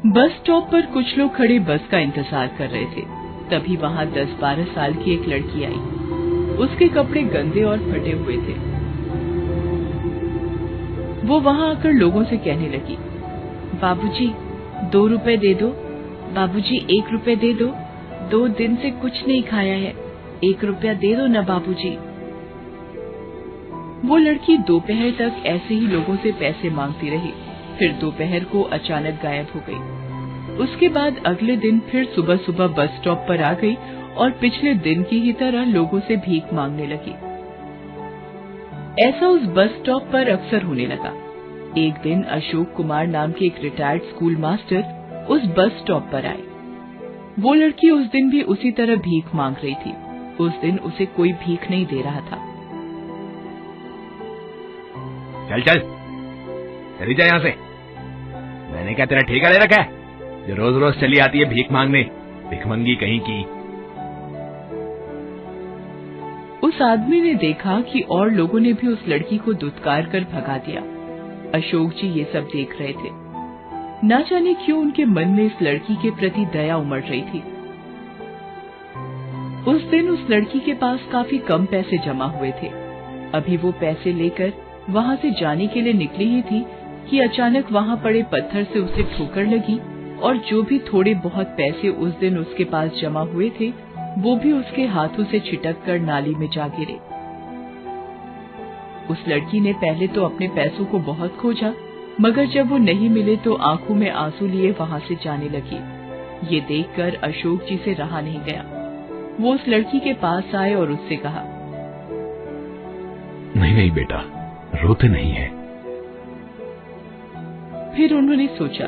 Bus stop पर कुछ लोग खड़े बस का इंतजार कर रहे थे। तभी वहां 10-12 साल की एक लड़की आई। उसके कपड़े गंदे और फटे हुए थे। वो वहां आकर लोगों से कहने लगी, बाबूजी 2 रुपए दे दो, बाबूजी 1 रुपए दे दो, 2 दिन से कुछ नहीं खाया है, 1 रुपया दे दो ना बाबूजी। वो लड़की दोपहर तक ऐसे ही लोगों से पैसे मांगती रही। फिर दोपहर को अचानक गायब हो गई। उसके बाद अगले दिन फिर सुबह सुबह बस स्टॉप पर आ गई और पिछले दिन की ही तरह लोगों से भीख मांगने लगी। ऐसा उस बस स्टॉप पर अक्सर होने लगा। एक दिन अशोक कुमार नाम के एक रिटायर्ड स्कूल मास्टर उस बस स्टॉप पर आए। वो लड़की उस दिन भी उसी तरह भीख मांग रही थी। उस दिन उसे कोई भीख नहीं दे रहा था। चल चल चली जा यहाँ से। मैंने क्या तेरा ठेका ले रखा है जो रोज रोज चली आती है भीख मांगने, भिखमंगी कहीं की। उस आदमी ने देखा कि और लोगों ने भी उस लड़की को दुत्कार कर भगा दिया। अशोक जी ये सब देख रहे थे। न जाने क्यों उनके मन में इस लड़की के प्रति दया उमड़ रही थी। उस दिन उस लड़की के पास काफी कम पैसे जमा हुए थे। अभी वो पैसे लेकर वहां से जाने के लिए निकली ही थी कि अचानक वहां पड़े पत्थर से उसे ठोकर लगी और जो भी थोड़े बहुत पैसे उस दिन उसके पास जमा हुए थे वो भी उसके हाथों से छिटक कर नाली में जा गिरे। उस लड़की ने पहले तो अपने पैसों को बहुत खोजा, मगर जब वो नहीं मिले तो आंखों में आंसू लिए वहां से जाने लगी। ये देखकर अशोक जी से रहा नहीं गया। वो उस लड़की के पास आए और उससे कहा, नहीं नहीं बेटा, रोते नहीं है। फिर उन्होंने सोचा,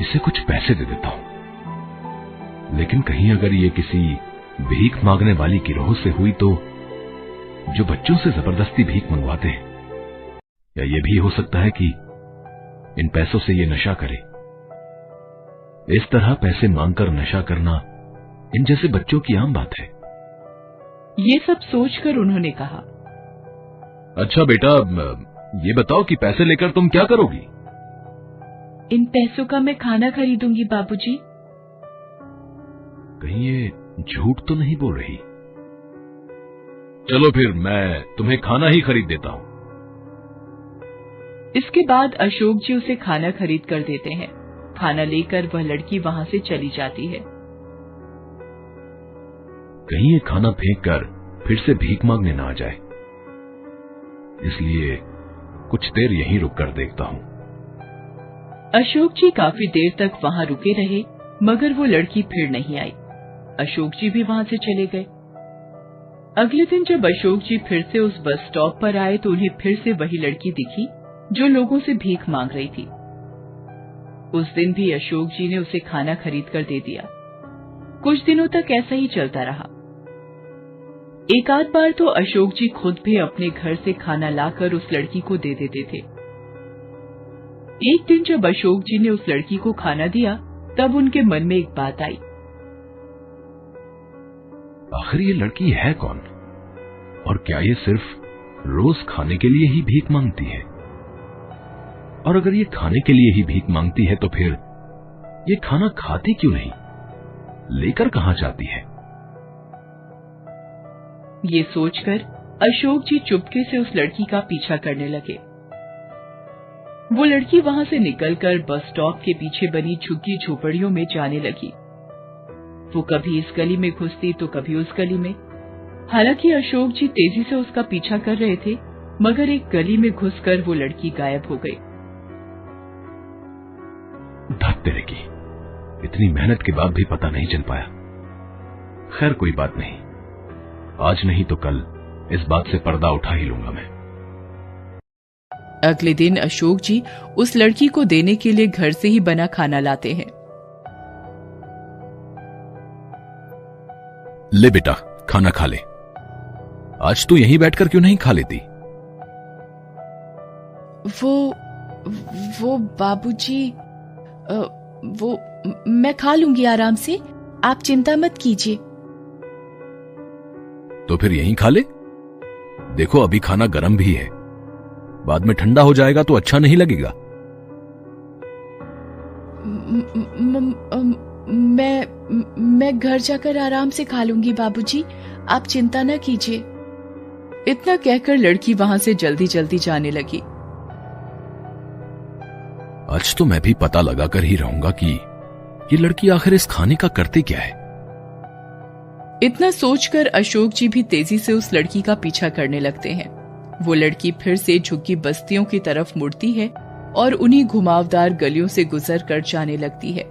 इसे कुछ पैसे दे देता हूं, लेकिन कहीं अगर ये किसी भीख मांगने वाली गिरोह से हुई तो, जो बच्चों से जबरदस्ती भीख मंगवाते हैं, या ये भी हो सकता है कि इन पैसों से ये नशा करे। इस तरह पैसे मांगकर नशा करना इन जैसे बच्चों की आम बात है। ये सब सोचकर उन्होंने कहा, अच्छा बेटा, ये बताओ कि पैसे लेकर तुम क्या करोगी? इन पैसों का मैं खाना खरीदूंगी बाबूजी। कहीं ये झूठ तो नहीं बोल रही? चलो फिर मैं तुम्हें खाना ही खरीद देता हूं। इसके बाद अशोक जी उसे खाना खरीद कर देते हैं। खाना लेकर वह लड़की वहां से चली जाती है। कहीं ये खाना फेंक कर फिर से भीख मांगने ना आ जाए, इसलिए कुछ देर यहीं रुक कर देखता हूं। अशोक जी काफी देर तक वहां रुके रहे, मगर वो लड़की फिर नहीं आई। अशोक जी भी वहां से चले गए। अगले दिन जब अशोक जी फिर से उस बस स्टॉप पर आए तो उन्हें फिर से वही लड़की दिखी जो लोगों से भीख मांग रही थी। उस दिन भी अशोक जी ने उसे खाना खरीद कर दे दिया। कुछ दिनों तक ऐसा ही चलता रहा। एक आध बार तो अशोक जी खुद भी अपने घर से खाना लाकर उस लड़की को दे देते थे। एक दिन जब अशोक जी ने उस लड़की को खाना दिया तब उनके मन में एक बात आई, आखिर ये लड़की है कौन, और क्या ये सिर्फ रोज खाने के लिए ही भीख मांगती है? और अगर ये खाने के लिए ही भीख मांगती है तो फिर ये खाना खाती क्यों नहीं, लेकर कहां जाती है? ये सोचकर अशोक जी चुपके से उस लड़की का पीछा करने लगे। वो लड़की वहां से निकलकर बस स्टॉप के पीछे बनी झुग्गी झोपड़ियों में जाने लगी। वो कभी इस गली में घुसती तो कभी उस गली में। हालांकि अशोक जी तेजी से उसका पीछा कर रहे थे, मगर एक गली में घुसकर वो लड़की गायब हो गई। धत तेरे की, इतनी मेहनत के बाद भी पता नहीं चल पाया। खैर कोई बात नहीं, आज नहीं तो कल इस बात से पर्दा उठा ही लूंगा मैं। अगले दिन अशोक जी उस लड़की को देने के लिए घर से ही बना खाना लाते हैं। ले बेटा, खाना खा ले। आज तू यहीं बैठकर क्यों नहीं खा लेती? वो बाबूजी, वो मैं खा लूंगी आराम से, आप चिंता मत कीजिए। तो फिर यहीं खा ले। देखो अभी खाना गर्म भी है, बाद में ठंडा हो जाएगा तो अच्छा नहीं लगेगा। मैं घर जाकर आराम से खा लूंगी बाबूजी, आप चिंता न कीजिए। इतना कहकर लड़की वहां से जल्दी जल्दी जाने लगी। आज तो मैं भी पता लगाकर ही रहूंगा कि ये लड़की आखिर इस खाने का करती क्या है। इतना सोचकर अशोक जी भी तेजी से उस लड़की का पीछा करने लगते हैं। वो लड़की फिर से झुग्गी बस्तियों की तरफ मुड़ती है और उन्हीं घुमावदार गलियों से गुजर कर जाने लगती है।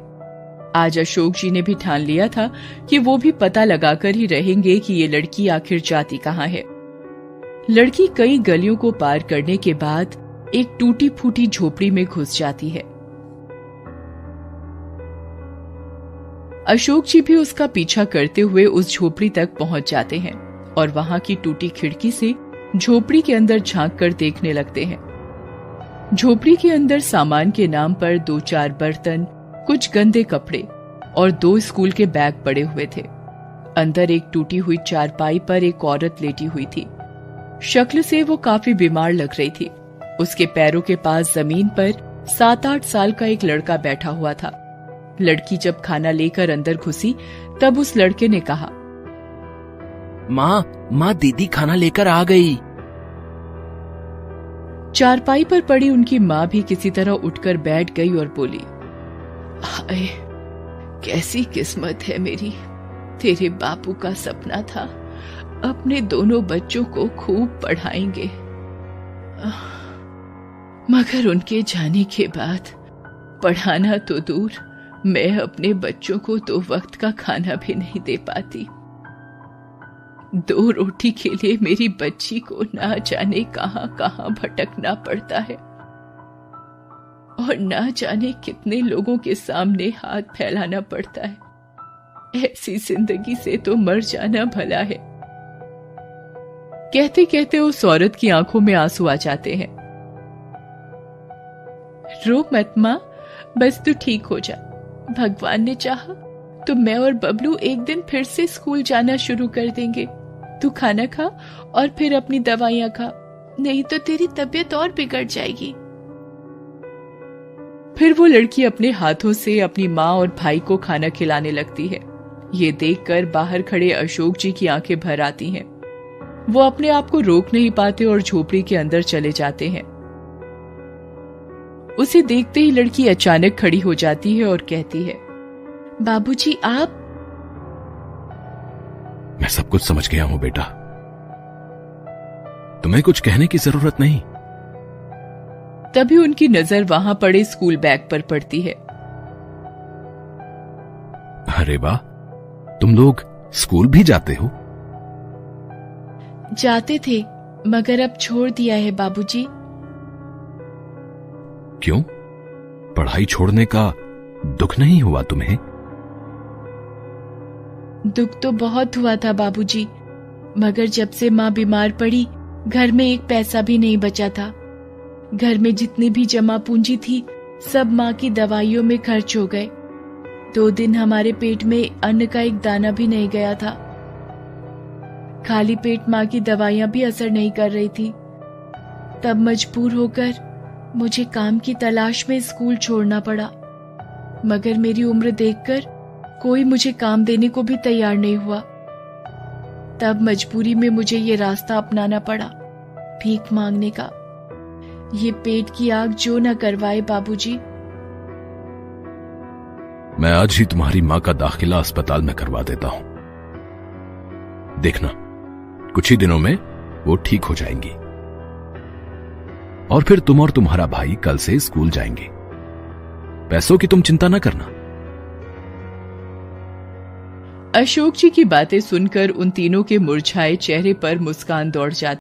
आज अशोक जी ने भी ठान लिया था कि वो भी पता लगाकर ही रहेंगे कि ये लड़की आखिर जाती कहाँ है। लड़की कई गलियों को पार करने के बाद एक टूटी फूटी झोपड़ी में घुस जाती है। अशोक जी भी उसका पीछा करते हुए उस झोपड़ी तक पहुंच जाते हैं और वहां की टूटी खिड़की से झोपड़ी के अंदर झांक कर देखने लगते हैं। झोपड़ी के अंदर सामान के नाम पर 2-4 बर्तन, कुछ गंदे कपड़े और 2 स्कूल के बैग पड़े हुए थे। अंदर एक टूटी हुई चारपाई पर एक औरत लेटी हुई थी। शक्ल से वो काफी बीमार लग रही थी। उसके पैरों के पास जमीन पर 7-8 साल का एक लड़का बैठा हुआ था। लड़की जब खाना लेकर अंदर घुसी तब उस लड़के ने कहा, माँ दीदी खाना लेकर आ गई। चारपाई पर पड़ी उनकी माँ भी किसी तरह उठकर बैठ गई और बोली, हाय, कैसी किस्मत है मेरी। तेरे बापू का सपना था अपने दोनों बच्चों को खूब पढ़ाएंगे, मगर उनके जाने के बाद पढ़ाना तो दूर, मैं अपने बच्चों को 2 वक्त का खाना भी नहीं दे पाती। 2 रोटी के लिए मेरी बच्ची को ना जाने कहां कहां भटकना पड़ता है और ना जाने कितने लोगों के सामने हाथ फैलाना पड़ता है। ऐसी जिंदगी से तो मर जाना भला है। कहते कहते उस औरत की आंखों में आंसू आ जाते हैं। रो मत मां, बस तू ठीक हो जा। भगवान ने चाहा तो मैं और बबलू एक दिन फिर से स्कूल जाना शुरू कर देंगे। तू खाना खा और फिर अपनी दवाइयां खा, नहीं तो तेरी तबीयत और बिगड़ जाएगी। फिर वो लड़की अपने हाथों से अपनी माँ और भाई को खाना खिलाने लगती है। ये देखकर बाहर खड़े अशोक जी की आंखें भर आती हैं। वो अपने आप को रोक नहीं पाते और झोपड़ी के अंदर चले जाते हैं। उसे देखते ही लड़की अचानक खड़ी हो जाती है और कहती है, बाबूजी आप? मैं सब कुछ समझ गया हूं बेटा, तुम्हें कुछ कहने की जरूरत नहीं। तभी उनकी नजर वहां पड़े स्कूल बैग पर पड़ती है। अरे वाह, तुम लोग स्कूल भी जाते हो? जाते थे, मगर अब छोड़ दिया है बाबूजी। क्यों? पढ़ाई छोड़ने का दुख नहीं हुआ तुम्हें? दुख तो बहुत हुआ था बाबूजी, मगर जब से माँ बीमार पड़ी घर में एक पैसा भी नहीं बचा था। घर में जितनी भी जमा पूंजी थी सब माँ की दवाइयों में खर्च हो गए। 2 दिन हमारे पेट में अन्न का एक दाना भी नहीं गया था। खाली पेट माँ की दवाइयां भी असर नहीं कर रही थी। तब मजबूर होकर मुझे काम की तलाश में स्कूल छोड़ना पड़ा, मगर मेरी उम्र देखकर कोई मुझे काम देने को भी तैयार नहीं हुआ। तब मजबूरी में मुझे ये रास्ता अपनाना पड़ा, भीख मांगने का। ये पेट की आग जो न करवाए बाबूजी। मैं आज ही तुम्हारी माँ का दाखिला अस्पताल में करवा देता हूं। देखना, कुछ ही दिनों में वो ठीक हो जाएंगी और फिर तुम और तुम्हारा भाई कल से स्कूल जाएंगे। पैसों की तुम चिंता न करना। अशोक जी की बातें सुनकर उन तीनों के मुरझाए चेहरे पर मुस्कान दौड़ जाती।